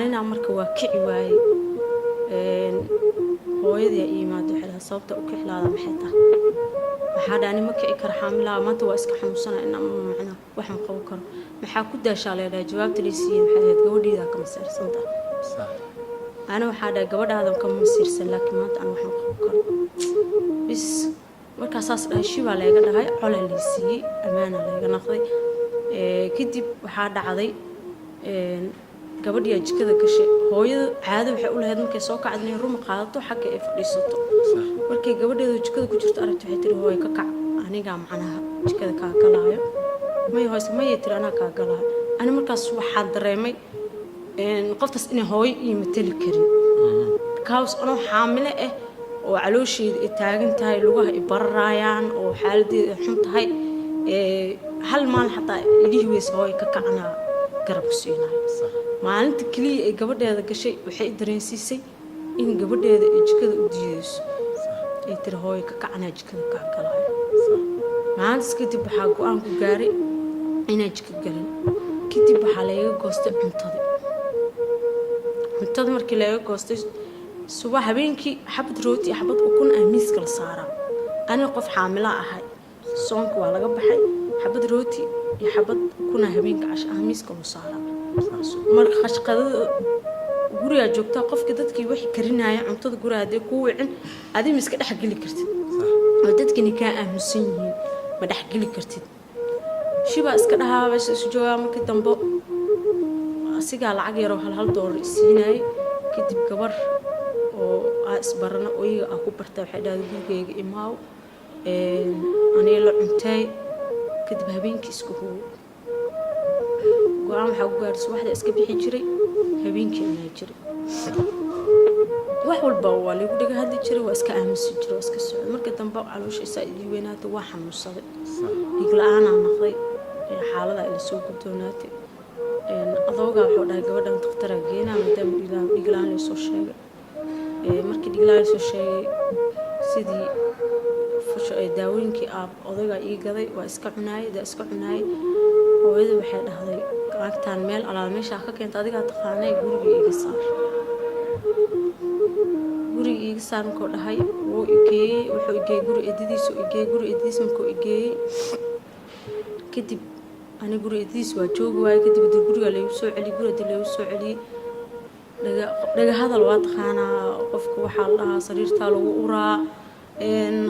أنا مركا واكعي واي hooyadii ay imaado xilaa sababta u kixlaada maxay tahay waxa dhaani ma kici kar xaamilaa maanta waa iska xanuunsanaa in ama macna waxan qaban karo maxaa ku daashaa leedahay jawaabta la siiyay maxay ahayd gabadhiida ka masiirsanta sax ana waxa dhahay gabadhaada ka masiirsan laakiin maanta aan waxan qaban karo bis markaas saas dhahay shiba leega dhahay xolay la siiyay amaana leega naqday kadib waxa dhacday gabadhii jikada gashay hooyada caado waxay u lahayd markay soo kacday ruma qaadato xagga ay fadhiisato markay gabadheedu jikada ku jirto aragto waxay tiri hooyo ka kac aniga macnaha jikada ka galaayo may tiri ana ka galaayo ani markaas waxaan dareemay qoftaas inay hooyo ii matali karin kaas oo xaamile ah oo caloosheeda ay taagan tahay lugaha ay bararayaan oo xaaladeeda xun tahay hal maalin xataa idii weys hooyo ka kacna garab ku siinay maalinta kaliya ay gabadheeda gashay waxay dareensiisay in gabadheeda ay jikada u diidayso ay tiri hooyo ka kacna jikada ka galaayo maalintaas kadib waxaa go'aan ku gaaray inay jikada galin kadib waxaa laga goostay cuntada markii laga goostay subax habeenkii xabad rooti xabad ukun miiska la saaraa ana qof xaamila ahay soonka waa laga baxay xabad rooti iyo xabad ukun habeenka miiska la saaraa marka khashqadada guriga joogta qofka dadkii wax karinaya cuntada guriga ku wicin adii miska dhex gali kartid oo dadkii ka aamusan yihiin ma dhex gali kartid shiba iska dhahaaba isu jooga markii dambe asiga lacag yar oo hal $1 siinay kadib gabar oo isbarana oo iyaga ku bartay waxay dhahay gurigeyga imaaw anay la cuntay kadib habeenkii isku hooyo go'aan waxa uu gaarsiis waxda iska bixi jiray habeenkii inay jiray wax walba waa lagu dhiga hadli jiray waa iska aamusi jiray waa iska socod marka dambe calooshiisa idii weynaatay waa xanuunsaday iglaana naqday xaaladda ay soo gudoonaatay adooga wuxuu dhahay gabadhan dhakhtar geena maadaama iglaan la soo sheegay markii iglaan soo sheegay sidii fusho ay daawooyinkii odayga ii gaday waa iska cunaayay hooyada waxay dhahday qaagtaan meel alaal meesha ka keenta adiga taqaanay guriga iga saar markuu dhahay wuu igeeyay wuxuu igeeyay guri edidiisa markuu igeeyay kadib ani guri edidiis waa joogi waayay kadib guriga la soo celiyay dhaga hadal waa taqaanaa qofka waxa la dhahaa sariirta lagu uraa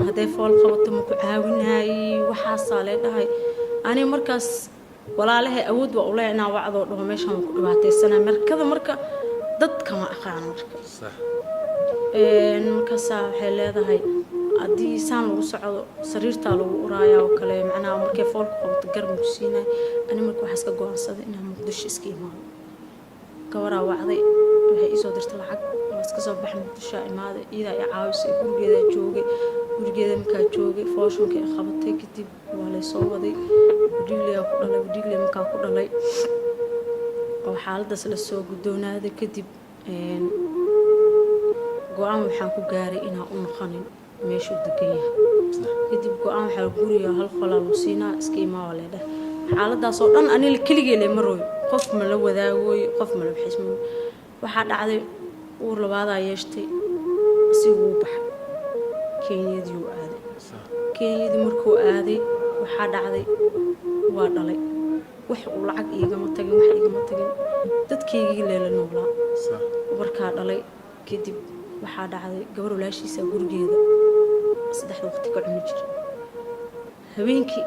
haday fool qabato ma ku caawinay waxa la dhahay ani markaas walaalahay awood waa u leenaa wacdo dhaho meeshan ku dhibaataysanaa markada marka dadka ma aqaan marka sax markaas waxay leedahay hadii saan lagu socdo sariirta lagu uraaya oo kale macnaha markay fool qabato garab ku siinay ani marka waxa iska go'aansaday inaan Muqdisho iska imaado gabara wacday waxay isoo dirtay lacag iska soo baxay Muqdisho imaaday iyada ay caawisay gurigeeda markaa joogay fooshanka ay qabatay kadib waa la soo waday guddiga markaa ku dhalay oo xaaladaas la soo guddoonaaday kadib go'aan waxaan ku gaaray inaan u noqonin meesha degan yahay kadib go'aan waxa guriga hal qolal u siinaa iska imaa leedahay xaaladaas oo dhan aniga kaligeey la marooy qof ma la wadaagoy qof ma la xismo waxa dhacday uur labaad yeeshtay si uu baxay Kenyadii markuu aaday waxa dhacday waa dhalay wax uu lacag igama tagin dadkeygii leela noolaa markaa dhalay kadib waxa dhacday gabar walaashiisa gurigeeda 3 waqti ka cuni jiray habeenkii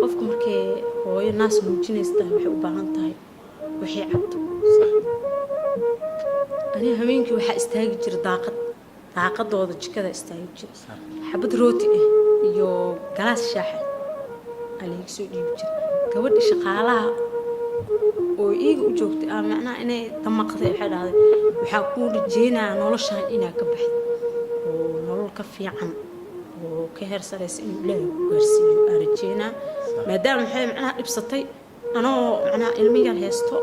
qofku markay hooyo naas nuujinaysta waxay u baahan tahay wixii cabto ani habeenkii waxa istaagi jiray daaqadooda jikada istaagi jiray xabad rooti iyo galaas shaax alayg soo dhiibi jiray gabadha shaqaalaha oo iiga u joogtay macnaha inay damaqday waxa dhahday waxa ku rajeynaa noloshaan inaa ka baxdo oo nolol ka fiican oo ka heer sareysa in Ilaahay ku gaarsiiyo rajeynaa maadaama waxay macnaha dhibsatay anoo macnaha ilmiga heesto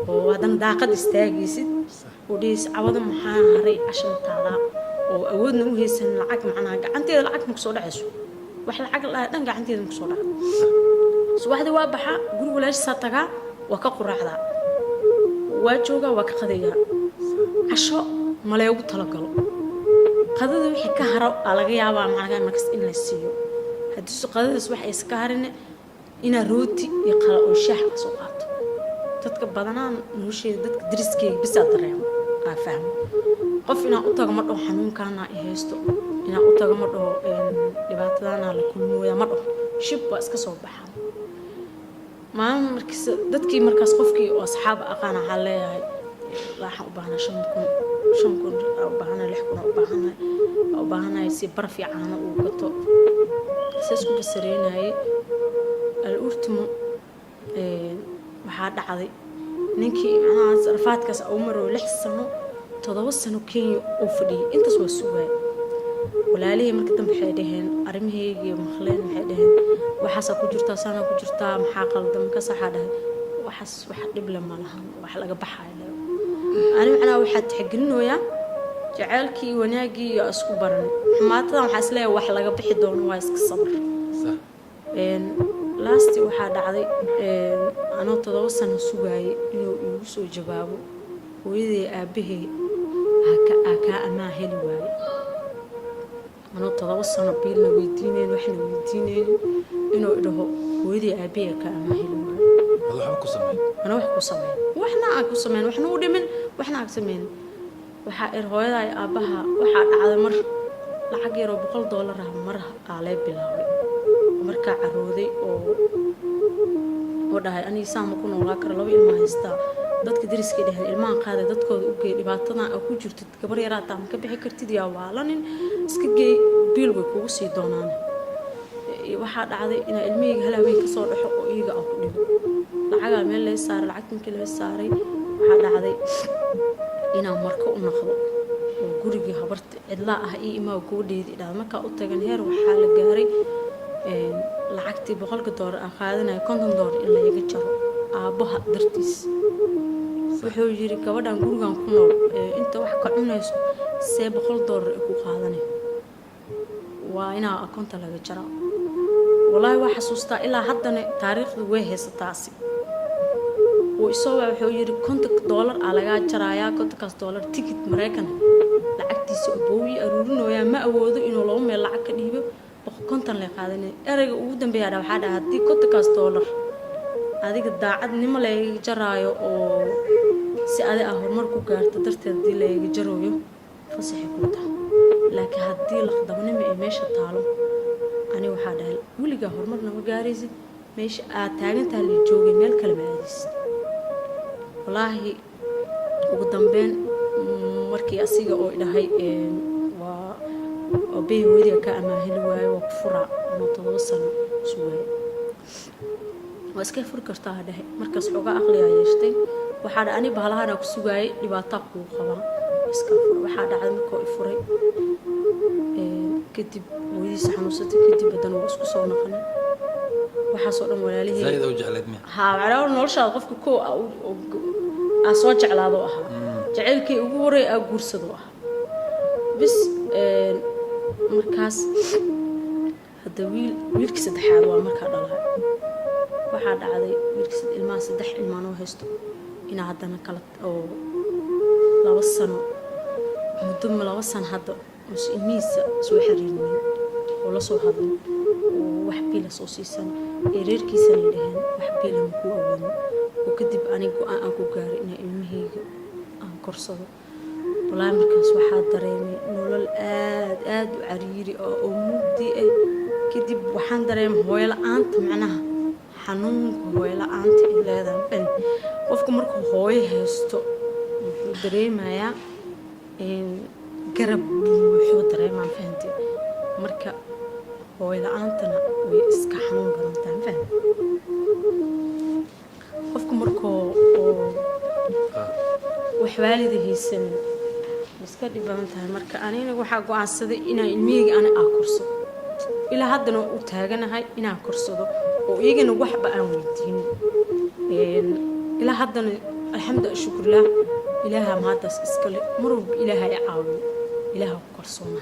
oo wadan daaqad istaagaysid oo dhiis cawada maxaa haray cashan taala oo awoodna u haysan lacag macnaha gacanteeda lacag ma soo dhacayso wax lacag la dhan gacanteeda ma soo dhacdo subaxdii waa baxa guriga walaashiisa tagaa waa ka quraacda واجوجا وكقضية عشاء ما لا يقول تلقلو قضية وحي كهرب على جيابا معنا مركز إن السيو هدوس قضية وحي إسكارن إن روتي يقرأ الشاح سوقات تتك بدنا نوشي دتك درسكي بس أدريهم أفهم قفنا أطاق مرة حنون كان يهستو إن أطاق مرة لبعتنا لكل مويا مرة شبه إسكسر بحام ما مركز دتكي مركز قفكي وأصحاب أقانا عليه راح أبانا شنكون أبانا لحكون أبانا يصير برفع عنا وقطو سيسكو بسرين هاي الأورتمو waxaa dhacday ninkii macnaha sarfaadkaas oo maro 6 sano 7 sano Kenya oo fadhiyay intaas waa suugay walaalihii markii dambe waxay dhaheen arimaheeyii maqleen waxay dhaheen waxaas ku jirtaa sana ku jirtaa maxaa qaldan ka saxa dhahay waxaas wax dhib lama lahan wax laga baxayo ani macnaha waxa tixgelinoyaa jaceelkii wanaagii iyo isku baran xumaatada waxa isleeyahay wax laga bixi doono waa iska sabr sax لاستي واحد عادي أنا تواصلنا سواي إنه يوصل جوابه وإذا أبيه هكا أما هلواي أنا تواصلنا بينا ويدينين وإحنا ويدينين إنه إله وإذا أبيه كأما هلواي هذا حبكوا سمين أنا وحكوا سمين وإحنا أكوا سمين وإحنا ودمن وإحنا أكوا سمين وحائر هواي أبها واحد على مر لحق يرو $100 مرة على بلاوي marka carooday oo dhahay ani saama ku noolaa kar laba ilma haysta dadka dariska dhahay ilmaha qaaday dadkooda u geey dhibaatada ay ku jirto gabar yar aad ka bixi kartid yaa waalanin iska geey biil way kugu sii doonaan waxa dhacday in ilmihii halaween ka soo dhaxo oo iyaga ah ku dhigo lacaga meel la saaray lacagtii la saaray waxa dhacday inaan marka u noqdo oo gurigii habarta cidla ah iyo imaa goodheedii dhaad marka u tagan heer waxa la gaaray lacagtii $100 qaadanayo $50 in la yaga jaro aabaha dartiis wuxuu yiri gabadhan gurigan ku nool inta wax ka cunayso see $100 ku qaadanay waa ina akoonta laga jaro wallahi waxa xasuustaa ilaa haddana taariikhdu way heysataasi oo isoo wuxuu yiri $50 laga jaraaya $50 ticket Mareykan lacagtiisa booyi aruurinooya ma awoodo inuu loo meel lacag ka dhiibo kontan la qaadanay erayga ugu dambeeyay waxa dhahay hadii $50 adiga daacadnimo la jaraayo oo si aday ah horumar ku gaarto darteed hadii la jarooyo fasaxi ku tahay laakiin hadii la qadabnimo ee meesha taalo ani waxa dhahay wiliga horumarna ma gaaraysid meesha aad taagantahay la joogay meel kale ma aadis wallahi ugu dambeyn markii asiga oo dhahay وبيه ودي كأما هلواي وكفرة أنا تواصل سوى واسكي فركرتها ده مركز حقا أقلي عيشتي وحدا أني بهالها أنا كسوى لبعتق وخوا اسكافر وحدا عندك وإفري كتب ودي سحنوستي كتب بدن واسكو صونا خنا وحصل ولا ليه زايد وجعلت مين ها على نورش غفك كو أو أصوات على ضوءها جعلك أقوري أقول صدوها بس markaas hada wiilkii saddexaad waa marka dhalay waxa dhacday wiilkii ilmaha saddex ilmaan oo haysto ina hadana kala oo 2 sano muddo 2 sano hadda oo ilmihiisa soo xiriirnay oo la soo hadlay wax biil soo siisan reerkiisa leeyahay wax biil ma ku awoon oo kadib anigu aan ku gaaray in ilmahayga aan korsado والله مركز واحد دريمي نقول آد وعريري أو مودي كدي وحن دريم هويلا أنت معناها حنون هويلا أنت إلا هذا بن وفكم مركو هوي هستو دريمة يا قرب وحو دريمة فهمتي مركا هويلا أنتنا ويسكا حنون برمتان فهم وفكم مركو وحوالدي هي سن iska dhiban tahay marka aniga waxa go'aansaday inaan ilmiyga ana akurso ila haddana u taaganahay inaan korsado oo iyagana waxba aan weydiin ila haddana alxamdulillah shukrillah ilaaha ma hadas iska le marub ilaaha caawiyo ilaaha korsoona